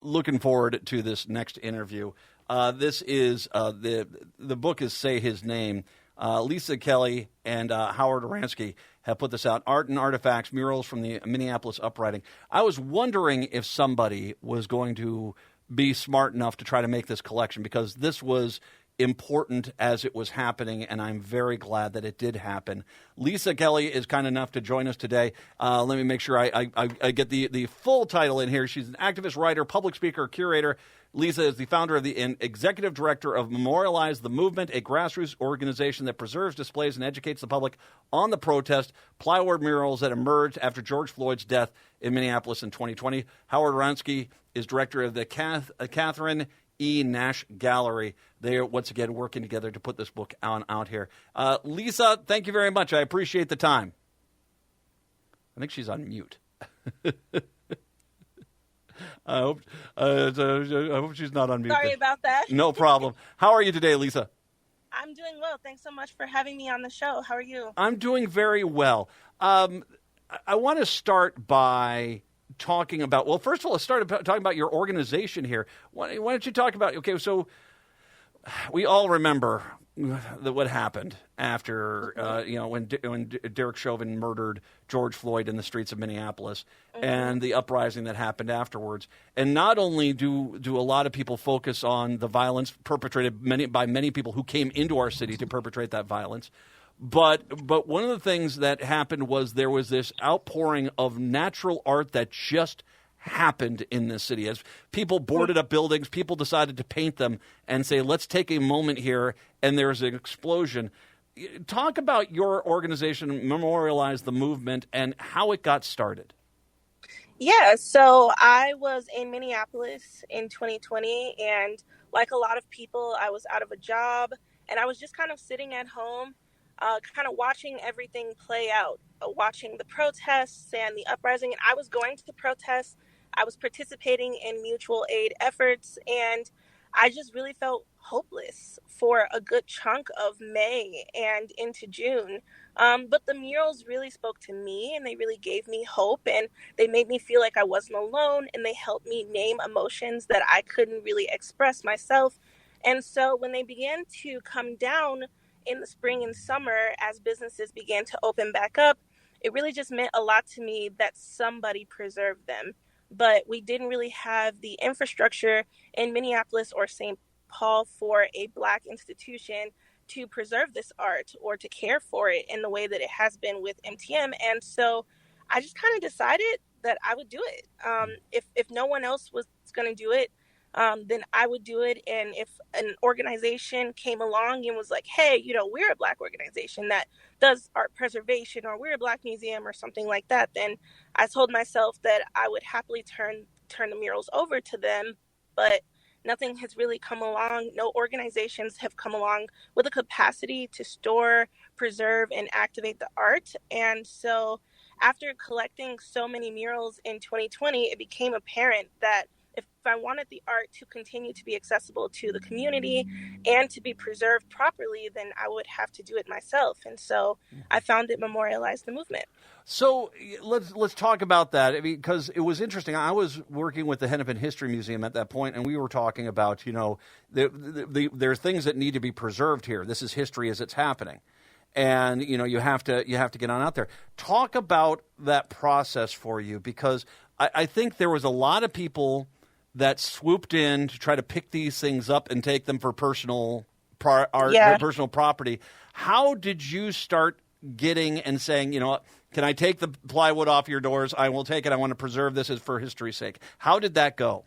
looking forward to this next interview. This is the book is Say His Name. Leesa Kelly and Howard Oransky have put this out, Art and Artifacts, Murals from the Minneapolis Uprising. I was wondering if somebody was going to be smart enough to try to make this collection, because this was important as it was happening, and I'm very glad that it did happen. Leesa Kelly is kind enough to join us today. Let me make sure I get the full title in here. She's an activist, writer, public speaker, curator. Leesa is the founder of and executive director of Memorialize the Movement, a grassroots organization that preserves, displays, and educates the public on the protest plywood murals that emerged after George Floyd's death in Minneapolis in 2020. Howard Oransky is director of the Katherine E. Nash Gallery. They are, once again, working together to put this book out here. Leesa, thank you very much. I appreciate the time. I think she's on mute. I hope she's not on mute. Sorry about that. No problem. How are you today, Leesa? I'm doing well. Thanks so much for having me on the show. How are you? I'm doing very well. I want to start by talking about, well, first of all, let's start talking about your organization here. Why don't you talk about, okay, so we all remember what happened after, when Derek Chauvin murdered George Floyd in the streets of Minneapolis, and the uprising that happened afterwards. And not only do a lot of people focus on the violence perpetrated by many people who came into our city to perpetrate that violence, but one of the things that happened was there was this outpouring of natural art that just happened in this city. As people boarded up buildings, people decided to paint them and say, let's take a moment here, and there's an explosion. Talk about your organization, Memorialize the Movement, and how it got started. Yeah, so I was in Minneapolis in 2020, and like a lot of people, I was out of a job, and I was just kind of sitting at home, kind of watching everything play out, watching the protests and the uprising. And I was going to the protests. I was participating in mutual aid efforts, and I just really felt hopeless for a good chunk of May and into June. But the murals really spoke to me, and they really gave me hope, and they made me feel like I wasn't alone, and they helped me name emotions that I couldn't really express myself. And so when they began to come down in the spring and summer, as businesses began to open back up, it really just meant a lot to me that somebody preserved them. But we didn't really have the infrastructure in Minneapolis or St. Paul for a Black institution to preserve this art or to care for it in the way that it has been with MTM. And so I just kind of decided that I would do it. If no one else was going to do it, then I would do it. And if an organization came along and was like, hey, we're a Black organization that does art preservation, or we're a Black museum or something like that, then I told myself that I would happily turn the murals over to them. But nothing has really come along. No organizations have come along with a capacity to store, preserve, and activate the art. And so after collecting so many murals in 2020, it became apparent that if I wanted the art to continue to be accessible to the community and to be preserved properly, then I would have to do it myself. And so I founded Memorialize the Movement. So let's talk about that, because it was interesting. I was working with the Hennepin History Museum at that point, and we were talking about, there are things that need to be preserved here. This is history as it's happening. And, you have to get on out there. Talk about that process for you, because I think there was a lot of people that swooped in to try to pick these things up and take them for personal art, personal property. How did you start getting and saying, can I take the plywood off your doors? I will take it. I want to preserve this as for history's sake. How did that go?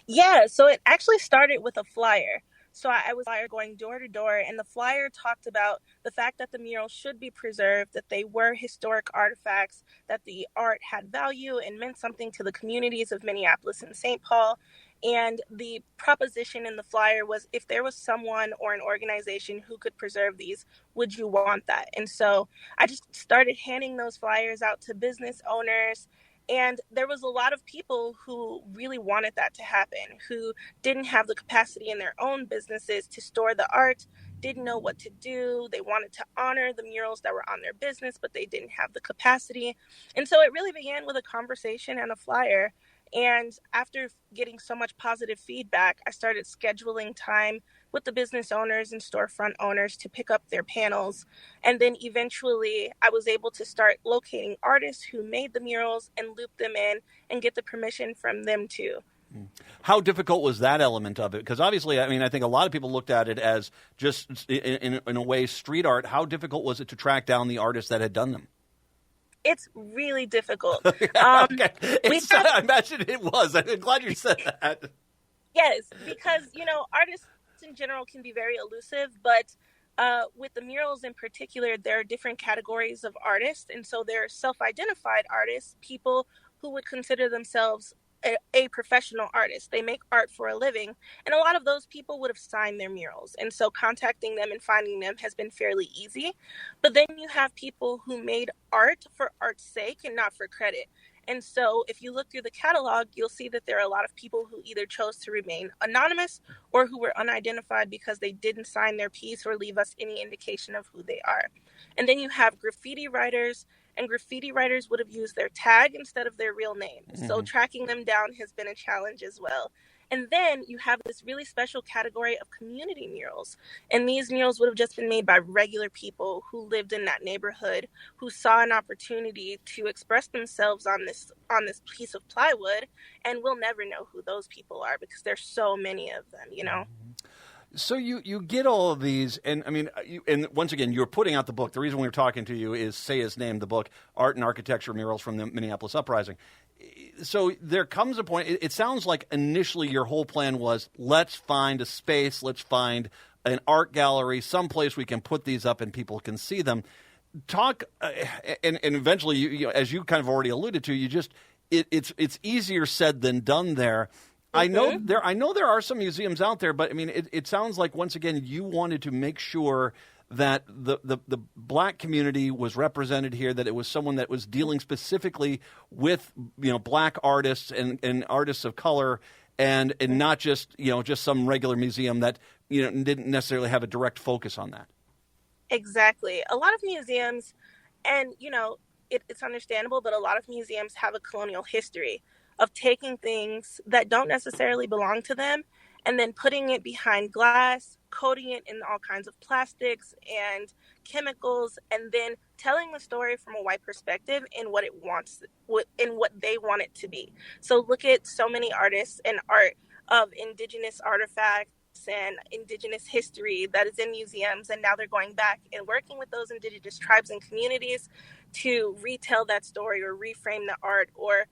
Yeah, so it actually started with a flyer. So I was going door to door, and the flyer talked about the fact that the murals should be preserved, that they were historic artifacts, that the art had value and meant something to the communities of Minneapolis and St. Paul. And the proposition in the flyer was, if there was someone or an organization who could preserve these, would you want that? And so I just started handing those flyers out to business owners. And there was a lot of people who really wanted that to happen, who didn't have the capacity in their own businesses to store the art, didn't know what to do. They wanted to honor the murals that were on their business, but they didn't have the capacity. And so it really began with a conversation and a flyer. And after getting so much positive feedback, I started scheduling time with the business owners and storefront owners to pick up their panels. And then eventually I was able to start locating artists who made the murals and loop them in and get the permission from them too. How difficult was that element of it? Because obviously, I mean, I think a lot of people looked at it as just, in a way, street art. How difficult was it to track down the artists that had done them? It's really difficult. Okay. I imagine it was. I'm glad you said that. Yes, because, artists in general can be very elusive, but with the murals in particular, there are different categories of artists. And so there are self-identified artists, people who would consider themselves a professional artist. They make art for a living. And a lot of those people would have signed their murals. And so contacting them and finding them has been fairly easy. But then you have people who made art for art's sake and not for credit. And so if you look through the catalog, you'll see that there are a lot of people who either chose to remain anonymous or who were unidentified because they didn't sign their piece or leave us any indication of who they are. And then you have graffiti writers, and graffiti writers would have used their tag instead of their real name. Mm-hmm. So tracking them down has been a challenge as well. And then you have this really special category of community murals. And these murals would have just been made by regular people who lived in that neighborhood, who saw an opportunity to express themselves on this piece of plywood. And we'll never know who those people are because there's so many of them, So you get all of these, and I mean, and once again, you're putting out the book. The reason we're talking to you is Say His Name, the book, Art and Architecture Murals from the Minneapolis Uprising. So there comes a point, it sounds like initially your whole plan was, let's find a space, let's find an art gallery, someplace we can put these up and people can see them. And eventually, you as you kind of already alluded to, it's easier said than done there. Mm-hmm. I know there are some museums out there, but I mean, it sounds like once again you wanted to make sure that the black community was represented here, that it was someone that was dealing specifically with black artists and artists of color, and not just some regular museum that didn't necessarily have a direct focus on that. Exactly. A lot of museums, and it's understandable, but a lot of museums have a colonial history of taking things that don't necessarily belong to them and then putting it behind glass, coating it in all kinds of plastics and chemicals, and then telling the story from a white perspective in what they want it to be. So look at so many artists and art of indigenous artifacts and indigenous history that is in museums, and now they're going back and working with those indigenous tribes and communities to retell that story or reframe the art or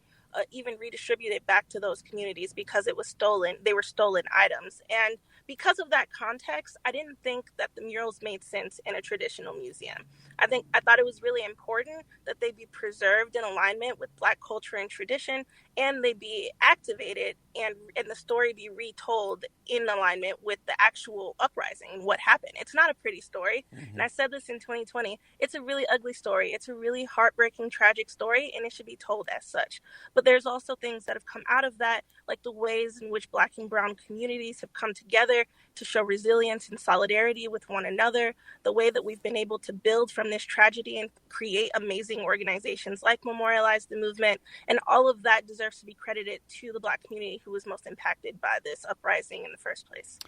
even redistribute it back to those communities because it was stolen. They were stolen items. And because of that context, I didn't think that the murals made sense in a traditional museum. I thought it was really important that they be preserved in alignment with Black culture and tradition, and they be activated and the story be retold in alignment with the actual uprising and what happened. It's not a pretty story. Mm-hmm. And I said this in 2020. It's a really ugly story. It's a really heartbreaking, tragic story, and it should be told as such. But there's also things that have come out of that, like the ways in which Black and Brown communities have come together to show resilience and solidarity with one another, the way that we've been able to build from this tragedy and create amazing organizations like Memorialize the Movement, and all of that deserves to be credited to the Black community who was most impacted by this uprising in the first place.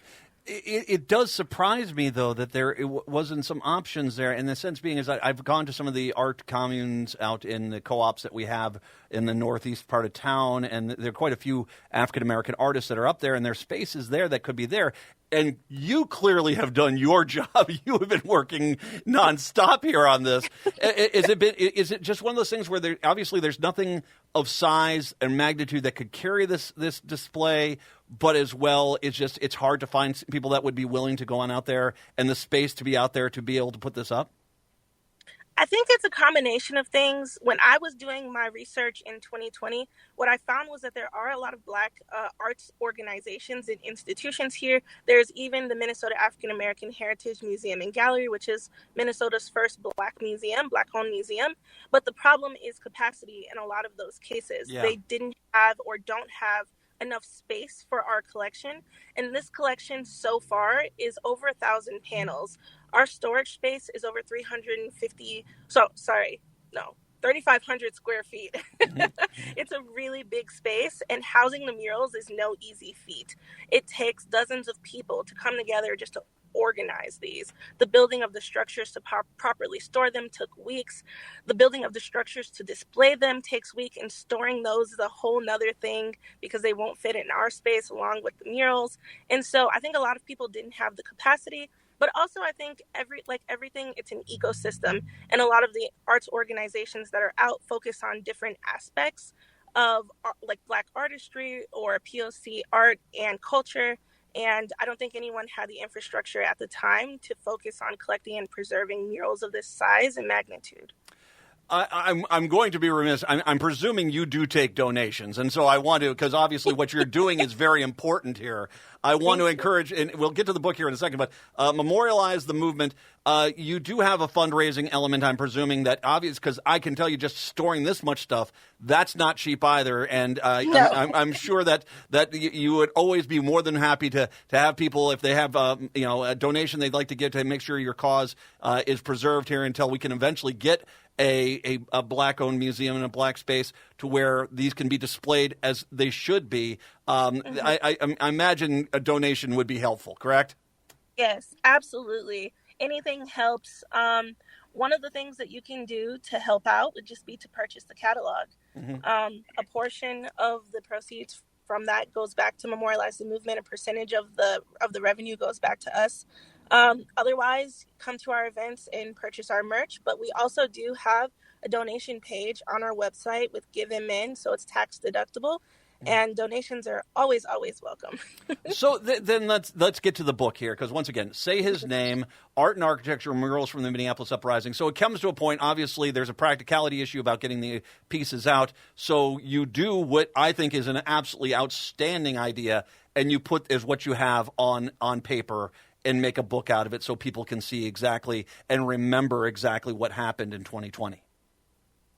It does surprise me, though, that there wasn't some options there, in the sense being is I've gone to some of the art communes out in the co-ops that we have in the northeast part of town, and there are quite a few African-American artists that are up there, and there's spaces there that could be there. And you clearly have done your job. You have been working nonstop here on this. Is it just one of those things where there's nothing of size and magnitude that could carry this display, but as well, it's hard to find people that would be willing to go on out there and the space to be out there to be able to put this up? I think it's a combination of things. When I was doing my research in 2020, what I found was that there are a lot of Black arts organizations and institutions here. There's even the Minnesota African American Heritage Museum and Gallery, which is Minnesota's first Black-owned museum. But the problem is capacity in a lot of those cases. Yeah. They didn't have or don't have enough space for our collection. And this collection so far is over 1,000 panels. Our storage space is over 350. So, sorry, no. 3,500 square feet. It's a really big space, and housing the murals is no easy feat. It takes dozens of people to come together just to organize these. The building of the structures to properly store them took weeks. The building of the structures to display them takes weeks, and storing those is a whole nother thing because they won't fit in our space along with the murals. And so I think a lot of people didn't have the capacity. But also, I think everything, it's an ecosystem, and a lot of the arts organizations that are out focus on different aspects of like Black artistry or POC art and culture. And I don't think anyone had the infrastructure at the time to focus on collecting and preserving murals of this size and magnitude. I'm going to be remiss. I'm presuming you do take donations, and so I want to, because obviously what you're doing is very important here. I want to encourage, and we'll get to the book here in a second, but Memorialize the Movement. You do have a fundraising element, I'm presuming, that obvious, because I can tell you just storing this much stuff, that's not cheap either. And No. I'm sure that you would always be more than happy to have people, if they have a donation they'd like to give to make sure your cause is preserved here until we can eventually get a Black-owned museum in a Black space to where these can be displayed as they should be. I imagine a donation would be helpful, correct? Yes, absolutely. Anything helps. One of the things that you can do to help out would just be to purchase the catalog. A portion of the proceeds from that goes back to Memorialize the Movement. A percentage of the revenue goes back to us. Otherwise, come to our events and purchase our merch. But we also do have a donation page on our website with Give Him In, so it's tax deductible. And donations are always, always welcome. So then let's get to the book here, because once again, Say His Name, Art and Architecture Murals from the Minneapolis Uprising. So it comes to a point, obviously, there's a practicality issue about getting the pieces out. So you do what I think is an absolutely outstanding idea, and you put as what you have on paper and make a book out of it so people can see exactly and remember exactly what happened in 2020.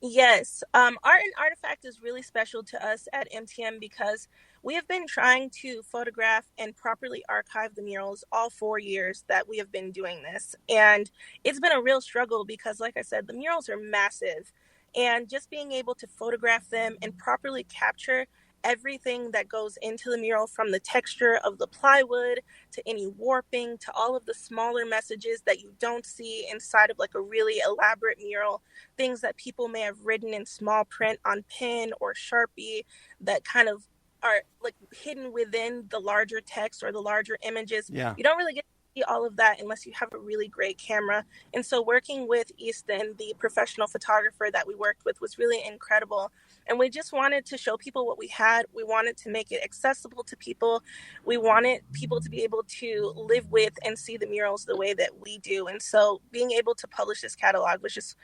Yes. Art and Artifact is really special to us at MTM because we have been trying to photograph and properly archive the murals all 4 years that we have been doing this. And it's been a real struggle because, like I said, the murals are massive. And just being able to photograph them and properly capture everything that goes into the mural, from the texture of the plywood to any warping to all of the smaller messages that you don't see inside of like a really elaborate mural, things that people may have written in small print on pen or Sharpie that kind of are like hidden within the larger text or the larger images. Yeah. You don't really get to see all of that unless you have a really great camera. And so working with Easton, the professional photographer that we worked with, was really incredible. And we just wanted to show people what we had. We wanted to make it accessible to people. We wanted people to be able to live with and see the murals the way that we do. And so being able to publish this catalog was just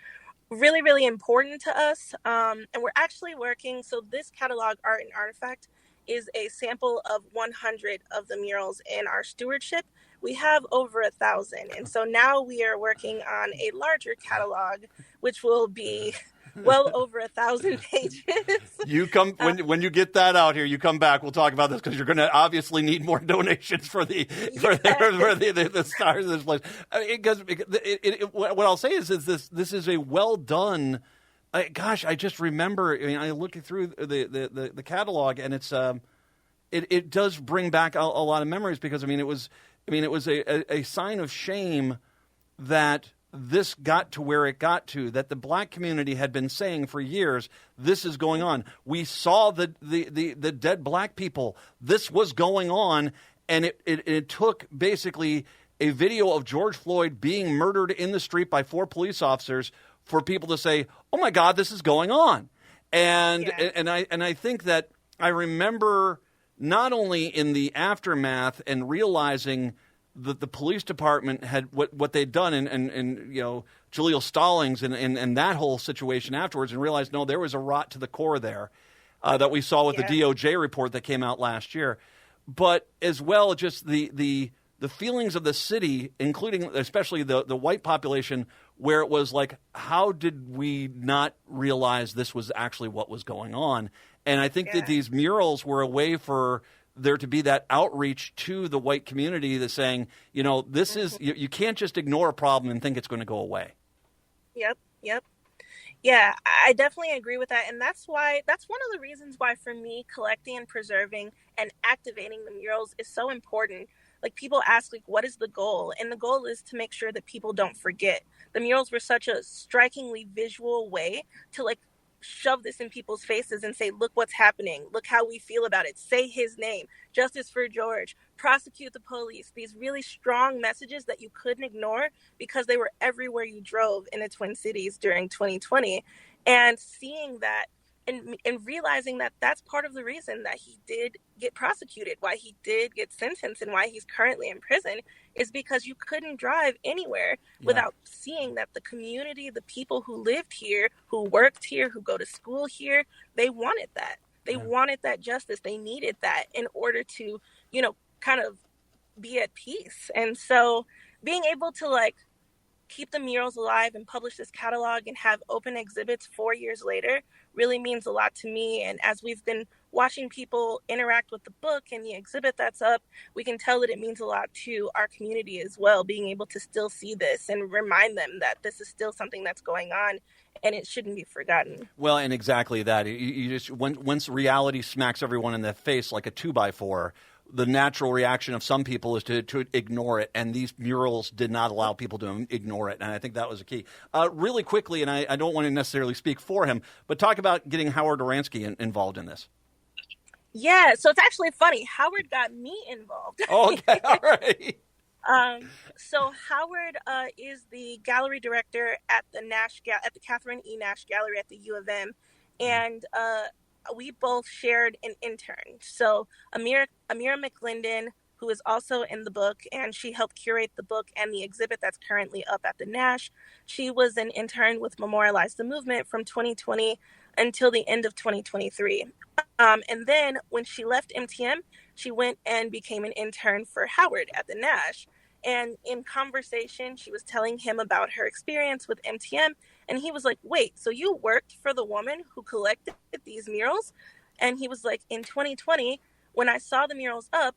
really, really important to us. And we're actually working. So this catalog, Art and Artifact, is a sample of 100 of the murals in our stewardship. We have over 1,000. And so now we are working on a larger catalog, which will be well over 1,000 pages. You come when you get that out here. You come back. We'll talk about this because you're going to obviously need more donations for the stars of this place. Because what I'll say is this is a well done. I just remember. I mean, I looking through the catalog, and it does bring back a lot of memories because it was a sign of shame that this got to where it got to, that the Black community had been saying for years, this is going on. We saw the dead Black people. This was going on, and it took basically a video of George Floyd being murdered in the street by 4 police officers for people to say, oh my God, this is going on. And I think that I remember not only in the aftermath and realizing that the police department had what they'd done and Jaleel Stallings and that whole situation afterwards, and realized, no, there was a rot to the core there that we saw with the DOJ report that came out last year. But as well, just the feelings of the city, including especially the white population, where it was like, how did we not realize this was actually what was going on? And I think that these murals were a way for there to be that outreach to the white community that's saying, this is, you can't just ignore a problem and think it's going to go away. Yep. Yeah, I definitely agree with that. And that's one of the reasons why, for me, collecting and preserving and activating the murals is so important. Like, people ask, like, what is the goal? And the goal is to make sure that people don't forget. The murals were such a strikingly visual way to, like, shove this in people's faces and say, look what's happening. Look how we feel about it. Say his name. Justice for George. Prosecute the police. These really strong messages that you couldn't ignore because they were everywhere you drove in the Twin Cities during 2020. And seeing that and realizing that that's part of the reason that he did get prosecuted, why he did get sentenced, and why he's currently in prison is because you couldn't drive anywhere without seeing that the community, the people who lived here, who worked here, who go to school here, they wanted that. They wanted that justice. They needed that in order to, kind of be at peace. And so being able to, like, keep the murals alive and publish this catalog and have open exhibits 4 years later really means a lot to me. And as we've been watching people interact with the book and the exhibit that's up, we can tell that it means a lot to our community as well, being able to still see this and remind them that this is still something that's going on and it shouldn't be forgotten. Well, and exactly that. You just once reality smacks everyone in the face like a 2x4, the natural reaction of some people is to ignore it, and these murals did not allow people to ignore it, and I think that was a key. Really quickly, and I don't want to necessarily speak for him, but talk about getting Howard Oransky involved in this. Yeah, so it's actually funny. Howard got me involved. Okay, all right. So Howard is the gallery director at the Katherine E. Nash Gallery at the U of M, and we both shared an intern. So Amira McLendon, who is also in the book, and she helped curate the book and the exhibit that's currently up at the Nash. She was an intern with Memorialize the Movement from 2020 until the end of 2023. And then when she left MTM, she went and became an intern for Howard at the Nash. And in conversation, she was telling him about her experience with MTM. And he was like, wait, so you worked for the woman who collected these murals? And he was like, in 2020, when I saw the murals up,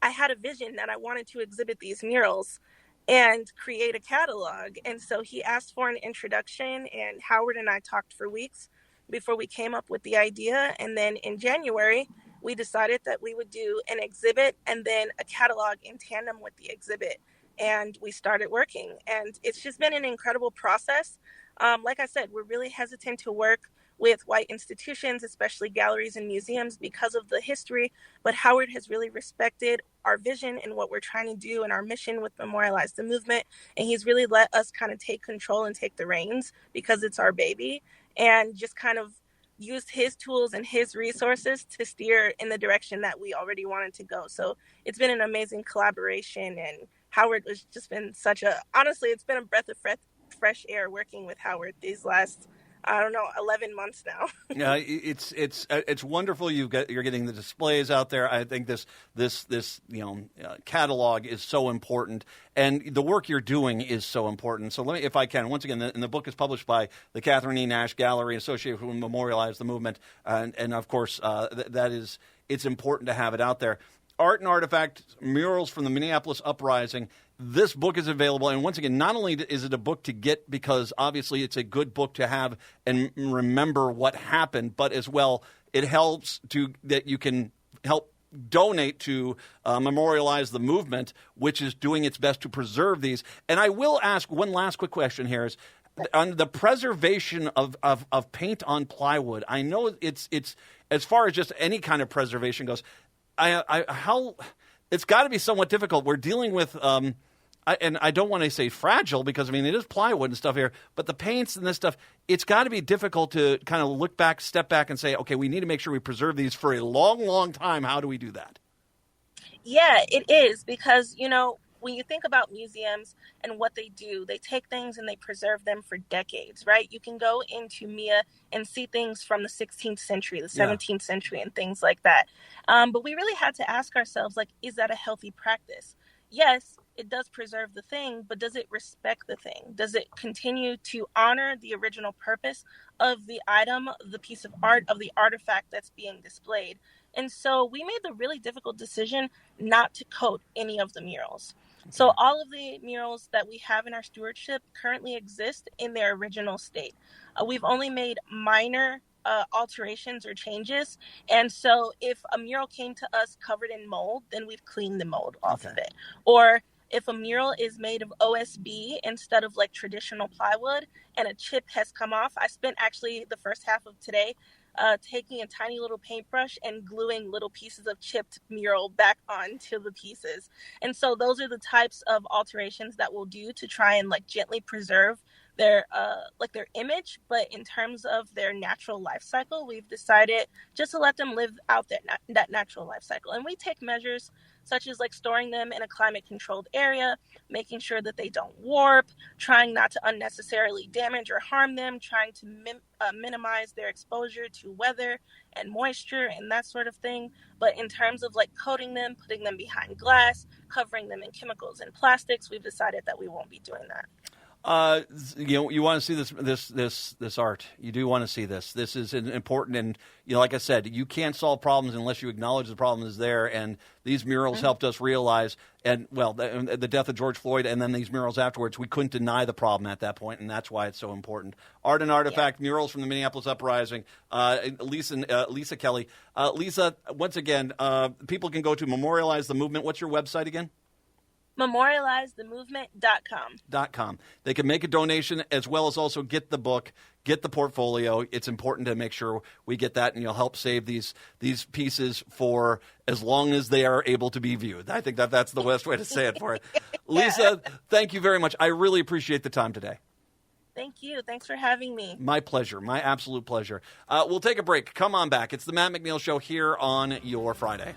I had a vision that I wanted to exhibit these murals and create a catalog. And so he asked for an introduction, and Howard and I talked for weeks before we came up with the idea. And then in January, we decided that we would do an exhibit and then a catalog in tandem with the exhibit. And we started working. And it's just been an incredible process. Like I said, we're really hesitant to work with white institutions, especially galleries and museums, because of the history. But Howard has really respected our vision and what we're trying to do and our mission with Memorialize the Movement. And he's really let us kind of take control and take the reins because it's our baby, and just kind of used his tools and his resources to steer in the direction that we already wanted to go. So it's been an amazing collaboration, and Howard has just been honestly, it's been a breath of fresh air working with Howard these last, 11 months now. Yeah, it's wonderful. You're getting the displays out there. I think this catalog is so important, and the work you're doing is so important. So let me, if I can, once again, and the book is published by the Katherine E. Nash Gallery, associated with Memorialize the Movement, and of course it's important to have it out there. Art and Artifact, Murals from the Minneapolis Uprising. This book is available. And once again, not only is it a book to get because obviously it's a good book to have and remember what happened, but as well, it helps that you can help donate to Memorialize the Movement, which is doing its best to preserve these. And I will ask one last quick question here is on the preservation of paint on plywood. I know it's as far as just any kind of preservation goes, it's got to be somewhat difficult. We're dealing with, and I don't want to say fragile because, it is plywood and stuff here, but the paints and this stuff, it's got to be difficult to kind of look back, step back and say, okay, we need to make sure we preserve these for a long, long time. How do we do that? Yeah, it is because, when you think about museums and what they do, they take things and they preserve them for decades, right? You can go into MIA and see things from the 16th century, the 17th century, and things like that. But we really had to ask ourselves, is that a healthy practice? Yes, it does preserve the thing, but does it respect the thing? Does it continue to honor the original purpose of the item, the piece of art, of the artifact that's being displayed? And so we made the really difficult decision not to coat any of the murals. So all of the murals that we have in our stewardship currently exist in their original state. We've only made minor alterations or changes. And so if a mural came to us covered in mold, then we've cleaned the mold off of it. Or if a mural is made of OSB instead of like traditional plywood and a chip has come off, I spent actually the first half of today taking a tiny little paintbrush and gluing little pieces of chipped mural back onto the pieces. And so those are the types of alterations that we'll do to try and like gently preserve their their image. But in terms of their natural life cycle, we've decided just to let them live out that natural life cycle. And we take measures such as like storing them in a climate controlled area, making sure that they don't warp, trying not to unnecessarily damage or harm them, trying to minimize their exposure to weather and moisture and that sort of thing. But in terms of like coating them, putting them behind glass, covering them in chemicals and plastics, we've decided that we won't be doing that. You want to see this art. You do want to see this. This is important, and like I said, you can't solve problems unless you acknowledge the problem is there. And these murals helped us realize, and the death of George Floyd, and then these murals afterwards, we couldn't deny the problem at that point, and that's why it's so important. Art and Artifact murals from the Minneapolis uprising. Leesa Kelly. Leesa, once again, people can go to Memorialize the Movement. What's your website again? MemorializeTheMovement.com. They can make a donation as well as also get the book, get the portfolio. It's important to make sure we get that, and you'll help save these pieces for as long as they are able to be viewed. I think that's the best way to say it for it. Leesa, thank you very much. I really appreciate the time today. Thank you. Thanks for having me. My pleasure. My absolute pleasure. We'll take a break. Come on back. It's the Matt McNeil Show here on your Friday.